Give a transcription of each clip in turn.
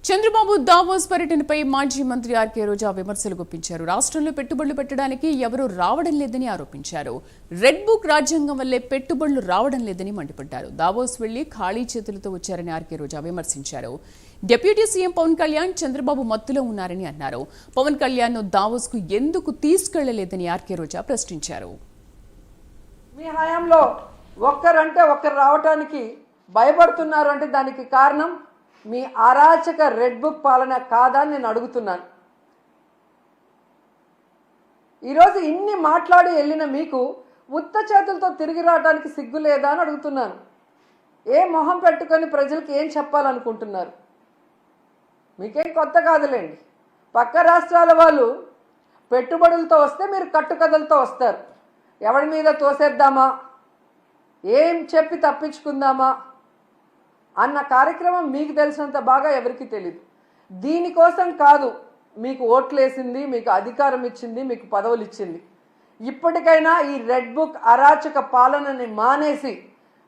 Chandrababu Davos పర్యటనపై మాజీ మంత్రి ఆర్కే రోజా విమర్శలు గుప్పించారు. రాష్ట్రంలో పెట్టుబడులు పెట్టడానికి ఎవరూ రావడం లేదని ఆరోపించారు. రెడ్ బుక్ రాజ్యాంగం వల్లే పెట్టుబడులు రావడం లేదని మండిపడ్డారు. దావోస్ వెళ్లి ఖాళీ చేతులతో వచ్చారని ఆర్కే రోజా విమర్శించారు. డిప్యూటీ సీఎం పవన్ కళ్యాణ్ చంద్రబాబు మత్తులో ఉన్నారని అన్నారు. పవన్ కళ్యాణ్ ను దావోస్ కు ఎందుకు తీసుకెళ్లలేదని ఆర్కే రోజా ప్రశ్నించారు. మీ హయాంలో ఒక్కరంటే ఒక్కరు రావడానికి భయపడుతున్నారు అంటే దానికి కారణం మీ అరాచక రెడ్ బుక్ పాలన కాదా అని నేను అడుగుతున్నాను. ఈరోజు ఇన్ని మాట్లాడి వెళ్ళిన మీకు ఉత్త చేతులతో తిరిగి రావడానికి సిగ్గు లేదా అని అడుగుతున్నాను. ఏ మొహం పెట్టుకొని ప్రజలకు ఏం చెప్పాలనుకుంటున్నారు? మీకేం కొత్త కాదులేండి. పక్క రాష్ట్రాల వాళ్ళు పెట్టుబడులతో వస్తే మీరు కట్టుకథలతో వస్తారు. ఎవరి మీద తోసేద్దామా, ఏం చెప్పి తప్పించుకుందామా అన్న కార్యక్రమం మీకు తెలిసినంత బాగా ఎవరికి తెలియదు. దీనికోసం కాదు మీకు ఓట్లేసింది, మీకు అధికారం ఇచ్చింది, మీకు పదవులు ఇచ్చింది. ఇప్పటికైనా ఈ రెడ్ బుక్ అరాచక పాలనని మానేసి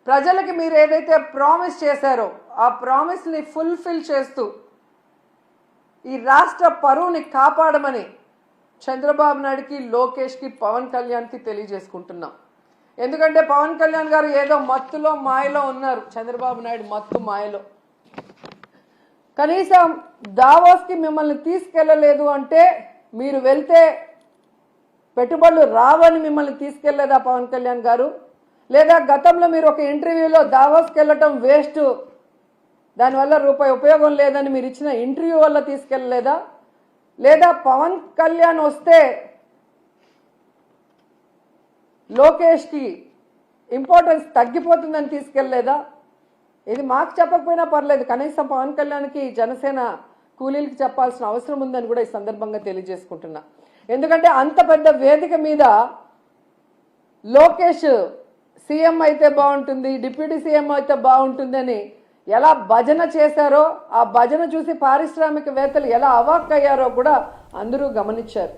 ప్రజలకి మీరు ఏదైతే ప్రామిస్ చేశారో ఆ ప్రామిస్ని ఫుల్ఫిల్ చేస్తూ ఈ రాష్ట్ర పరువుని కాపాడమని చంద్రబాబు నాయుడుకి, లోకేష్కి, పవన్ కళ్యాణ్కి తెలియజేసుకుంటున్నాం. ఎందుకంటే పవన్ కళ్యాణ్ గారు ఏదో మత్తులో మాయలో ఉన్నారు. చంద్రబాబు నాయుడు మత్తు మాయలో. కనీసం దావోస్కి మిమ్మల్ని తీసుకెళ్ళలేదు అంటే మీరు వెళ్తే పెట్టుబడులు రావని మిమ్మల్ని తీసుకెళ్లేదా పవన్ కళ్యాణ్ గారు? లేదా గతంలో మీరు ఒక ఇంటర్వ్యూలో దావోస్కి వెళ్ళటం వేస్ట్, దానివల్ల రూపాయి ఉపయోగం లేదని మీరు ఇచ్చిన ఇంటర్వ్యూ వల్ల తీసుకెళ్ళలేదా? లేదా పవన్ కళ్యాణ్ వస్తే లోకేష్కి ఇంపార్టెన్స్ తగ్గిపోతుందని తీసుకెళ్ళలేదా? ఇది మాకు చెప్పకపోయినా పర్లేదు, కనీసం పవన్ కళ్యాణ్కి జనసేన కూలీలకి చెప్పాల్సిన అవసరం ఉందని కూడా ఈ సందర్భంగా తెలియజేసుకుంటున్నా. ఎందుకంటే అంత పెద్ద వేదిక మీద లోకేష్ సీఎం అయితే బాగుంటుంది, డిప్యూటీ సీఎం అయితే బాగుంటుందని ఎలా భజన చేశారో, ఆ భజన చూసి పారిశ్రామికవేత్తలు ఎలా అవాక్కయ్యారో కూడా అందరూ గమనించారు.